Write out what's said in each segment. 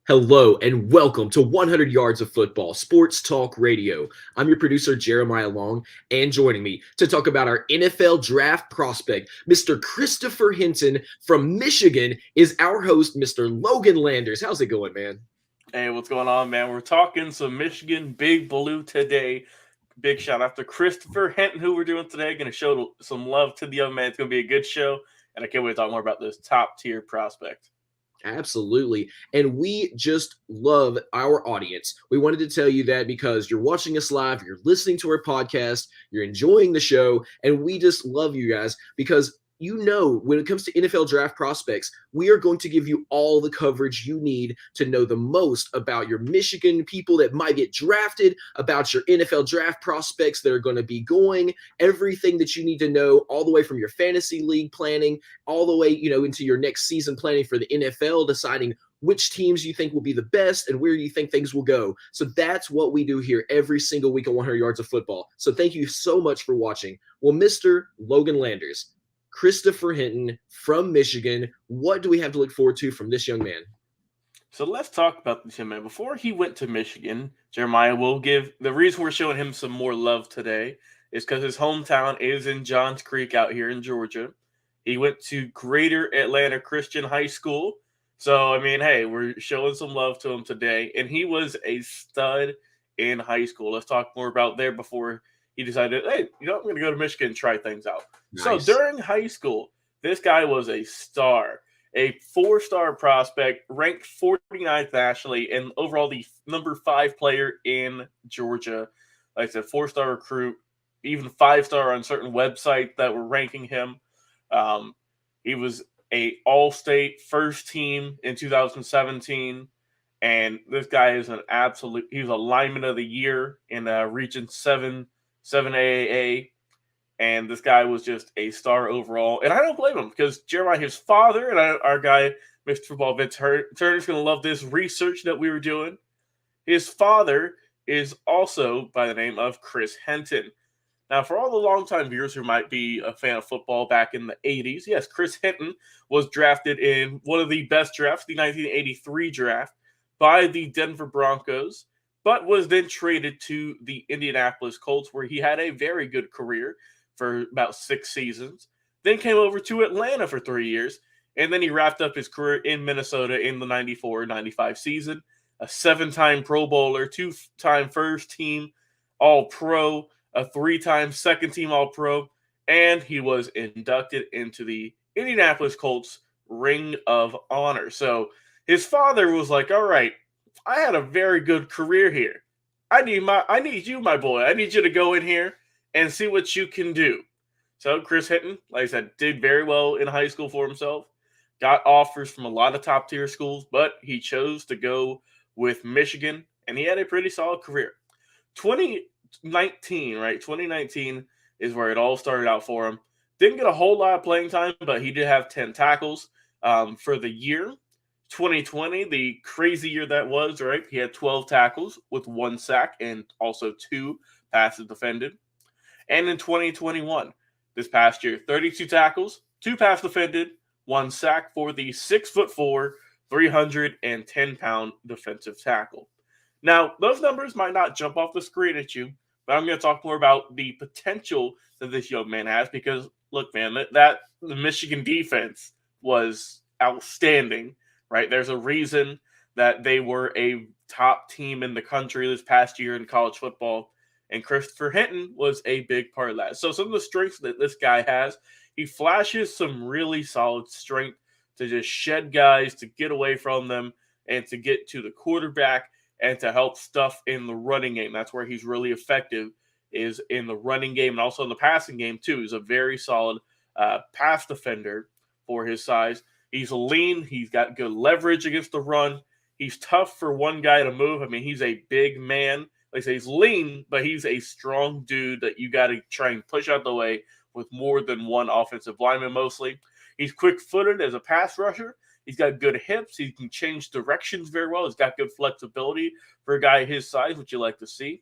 Hello and welcome to 100 Yards of Football, Sports Talk Radio. I'm your producer, Jeremiah Long, and joining me to talk about our NFL draft prospect, Mr. Christopher Hinton from Michigan, is our host, Mr. Logan Landers. How's it going, man? Hey, what's going on, man? We're talking some Michigan Big Blue today. Big shout out to Christopher Hinton, who we're doing today. Going to show some love to the young man. It's going to be a good show, and I can't wait to talk more about this top tier prospect. Absolutely. And we just love our audience. We wanted to tell you that because you're watching us live, you're listening to our podcast, you're enjoying the show, and we just love you guys because when it comes to NFL draft prospects, we are going to give you all the coverage you need to know the most about your Michigan people that might get drafted, about your NFL draft prospects that are going to be going, everything that you need to know, all the way from your fantasy league planning, all the way, into your next season planning for the NFL, deciding which teams you think will be the best and where you think things will go. So that's what we do here every single week on 100 Yards of Football. So thank you so much for watching. Well, Mr. Logan Landers, Christopher Hinton from Michigan. What do we have to look forward to from this young man? So let's talk about this young man. Before he went to Michigan, Jeremiah will give the reason we're showing him some more love today is because his hometown is in Johns Creek out here in Georgia. He went to Greater Atlanta Christian High School. So, hey, we're showing some love to him today. And he was a stud in high school. Let's talk more about there before he decided, hey, I'm going to go to Michigan and try things out. Nice. So during high school, this guy was a star, a four-star prospect, ranked 49th nationally, and overall the number 5 player in Georgia. Like I said, 4-star recruit, even 5-star on certain websites that were ranking him. He was a all-state first team in 2017. And this guy is he was a lineman of the year in Region 7AAA. And this guy was just a star overall. And I don't blame him because Jeremiah, his father, and our guy, Mr. Football Vince Turner's going to love this research that we were doing. His father is also by the name of Chris Hinton. Now, for all the longtime viewers who might be a fan of football back in the 80s, yes, Chris Hinton was drafted in one of the best drafts, the 1983 draft, by the Denver Broncos, but was then traded to the Indianapolis Colts, where he had a very good career for about 6 seasons. Then came over to Atlanta for 3 years, and then he wrapped up his career in Minnesota in the 94-95 season. A 7-time Pro Bowler, 2-time first-team All-Pro, a 3-time second-team All-Pro, and he was inducted into the Indianapolis Colts Ring of Honor. So his father was like, all right, I had a very good career here. I need you, my boy. I need you to go in here and see what you can do. So Chris Hinton, like I said, did very well in high school for himself. Got offers from a lot of top-tier schools, but he chose to go with Michigan, and he had a pretty solid career. 2019 is where it all started out for him. Didn't get a whole lot of playing time, but he did have 10 tackles for the year. 2020, the crazy year that was, right? He had 12 tackles with 1 sack and also 2 passes defended. And in 2021, this past year, 32 tackles, 2 pass defended, 1 sack for the 6'4", 310-pound defensive tackle. Now, those numbers might not jump off the screen at you, but I'm going to talk more about the potential that this young man has because, look, man, the Michigan defense was outstanding, right? There's a reason that they were a top team in the country this past year in college football. And Christopher Hinton was a big part of that. So some of the strengths that this guy has, he flashes some really solid strength to just shed guys, to get away from them, and to get to the quarterback and to help stuff in the running game. That's where he's really effective, is in the running game and also in the passing game too. He's a very solid pass defender for his size. He's lean. He's got good leverage against the run. He's tough for one guy to move. He's a big man. Like I say, he's lean, but he's a strong dude that you got to try and push out the way with more than one offensive lineman mostly. He's quick-footed as a pass rusher. He's got good hips. He can change directions very well. He's got good flexibility for a guy his size, which you like to see.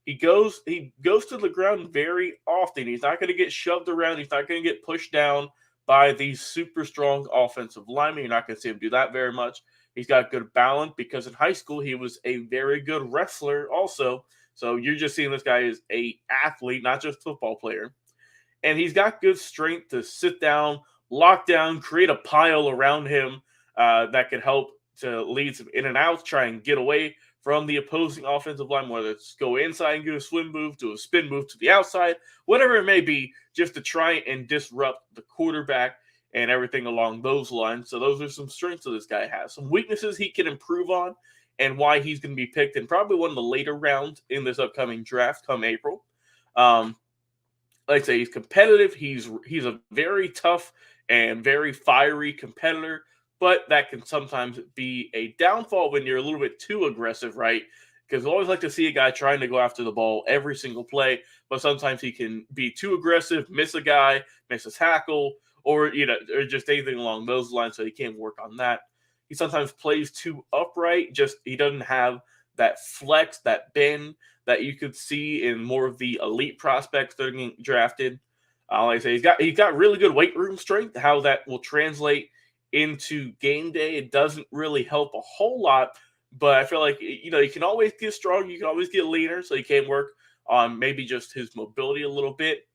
He goes to the ground very often. He's not going to get shoved around. He's not going to get pushed down by these super strong offensive linemen. You're not going to see him do that very much. He's got good balance because in high school he was a very good wrestler also. So you're just seeing this guy as a athlete, not just football player. And he's got good strength to sit down, lock down, create a pile around him that can help to lead some in and outs, try and get away from the opposing offensive line, whether it's go inside and get a swim move, do a spin move to the outside, whatever it may be, just to try and disrupt the quarterback and everything along those lines. So those are some strengths that this guy has. Some weaknesses he can improve on and why he's going to be picked in probably one of the later rounds in this upcoming draft come April. Like I say, he's competitive. He's a very tough and very fiery competitor, but that can sometimes be a downfall when you're a little bit too aggressive, right? Because we always like to see a guy trying to go after the ball every single play, but sometimes he can be too aggressive, miss a guy, miss a tackle, or or just anything along those lines. So he can't work on that. He sometimes plays too upright. Just he doesn't have that flex, that bend that you could see in more of the elite prospects that are getting drafted. Like I say, he's got really good weight room strength. How that will translate into game day, it doesn't really help a whole lot. But I feel like you can always get strong, you can always get leaner, so you can work on maybe just his mobility a little bit.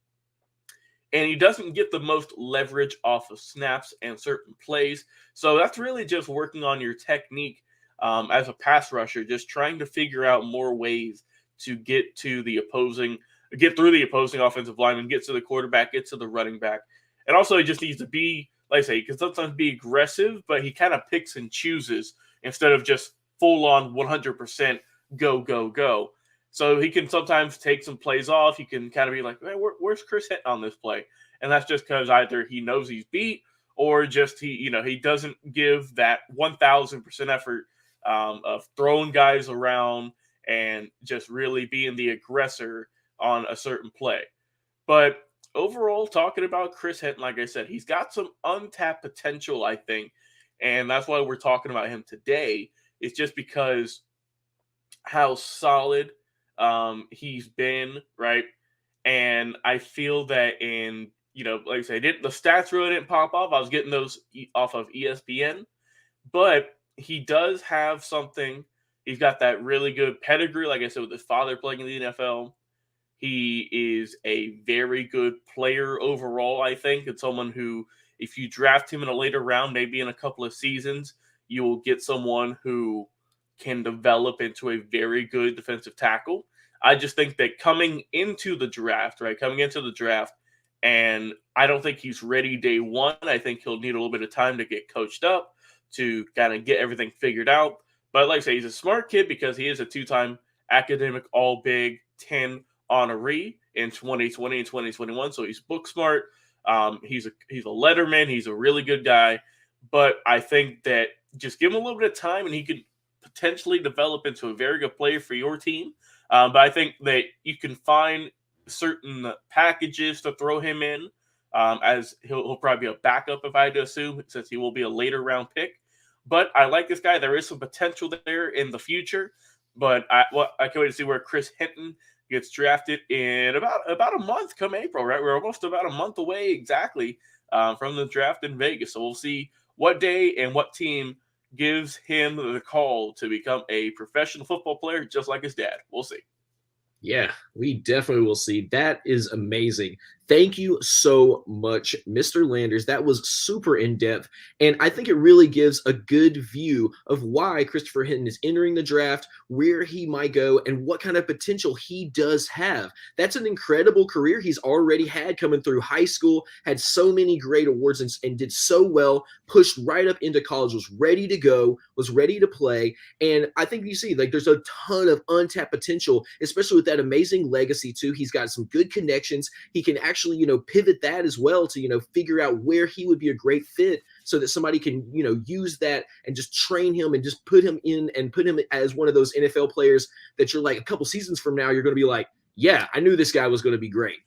And he doesn't get the most leverage off of snaps and certain plays. So that's really just working on your technique as a pass rusher, just trying to figure out more ways to get through the opposing offensive lineman, get to the quarterback, get to the running back. And also he just needs to be, like I say, he can sometimes be aggressive, but he kind of picks and chooses instead of just full on 100% go, go, go. So he can sometimes take some plays off. He can kind of be like, man, where's Chris Hinton on this play? And that's just because either he knows he's beat or just he doesn't give that 1,000% effort of throwing guys around and just really being the aggressor on a certain play. But overall, talking about Chris Hinton, like I said, he's got some untapped potential, I think. And that's why we're talking about him today. It's just because how solid he's been, right? And I feel that like I said, the stats really didn't pop off. I was getting those off of ESPN, but he does have something. He's got that really good pedigree, like I said, with his father playing in the NFL. He is a very good player overall, I think. It's someone who, if you draft him in a later round, maybe in a couple of seasons, you will get someone who can develop into a very good defensive tackle. I just think that coming into the draft, and I don't think he's ready day one. I think he'll need a little bit of time to get coached up, to kind of get everything figured out. But like I say, he's a smart kid because he is a two-time academic All-Big 10 honoree in 2020 and 2021. So he's book smart. He's a letterman. He's a really good guy. But I think that just give him a little bit of time and he could potentially develop into a very good player for your team. But I think that you can find certain packages to throw him in, as he'll probably be a backup, if I had to assume, since he will be a later round pick. But I like this guy. There is some potential there in the future. But I can't wait to see where Chris Hinton gets drafted in about a month come April, right? We're almost about a month away exactly from the draft in Vegas. So we'll see what day and what team gives him the call to become a professional football player, just like his dad. We'll see. Yeah, we definitely will see. That is amazing. Thank you so much, Mr. Landers. That was super in-depth, and I think it really gives a good view of why Christopher Hinton is entering the draft, where he might go, and what kind of potential he does have. That's an incredible career he's already had coming through high school, had so many great awards and did so well, pushed right up into college, was ready to go, was ready to play, and I think you see, like, there's a ton of untapped potential, especially with that amazing legacy, too. He's got some good connections. He can actually, pivot that as well to, figure out where he would be a great fit so that somebody can, use that and just train him and just put him in and put him as one of those NFL players that you're like a couple seasons from now, you're going to be like, yeah, I knew this guy was going to be great.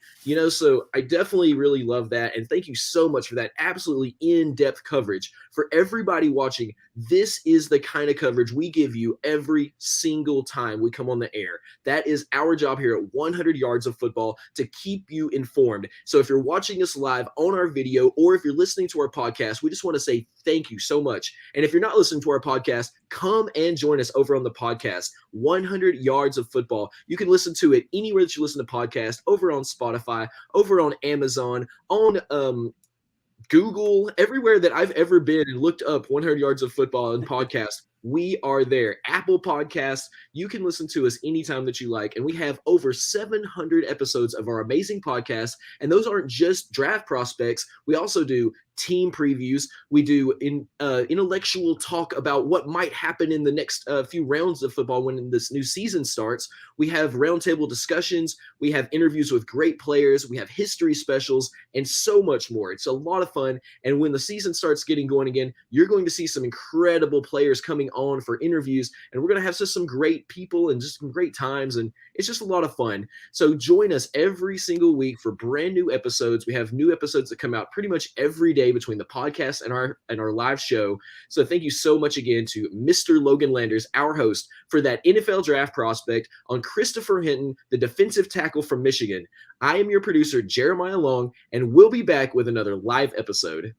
So I definitely really love that. And thank you so much for that absolutely in-depth coverage. For everybody watching, This is the kind of coverage we give you every single time we come on the air. That is our job here at 100 Yards of Football, to keep you informed. So if you're watching us live on our video, or if you're listening to our podcast, we just want to say thank you so much. And if you're not listening to our podcast, come and join us over on the podcast, 100 Yards of Football. You can listen to it anywhere that you listen to podcasts, over on Spotify, over on Amazon, on Google, everywhere that I've ever been and looked up 100 Yards of Football and podcast. We are there. Apple Podcasts, you can listen to us anytime that you like. And we have over 700 episodes of our amazing podcast. And those aren't just draft prospects. We also do team previews. We do intellectual talk about what might happen in the next few rounds of football when this new season starts. We have roundtable discussions. We have interviews with great players. We have history specials and so much more. It's a lot of fun. And when the season starts getting going again, you're going to see some incredible players coming on for interviews. And we're going to have just some great people and just some great times. And it's just a lot of fun. So join us every single week for brand new episodes. We have new episodes that come out pretty much every day between the podcast and our live show. So thank you so much again to Mr. Logan Landers, our host, for that NFL draft prospect on Christopher Hinton, the defensive tackle from Michigan. I am your producer, Jeremiah Long, and we'll be back with another live episode.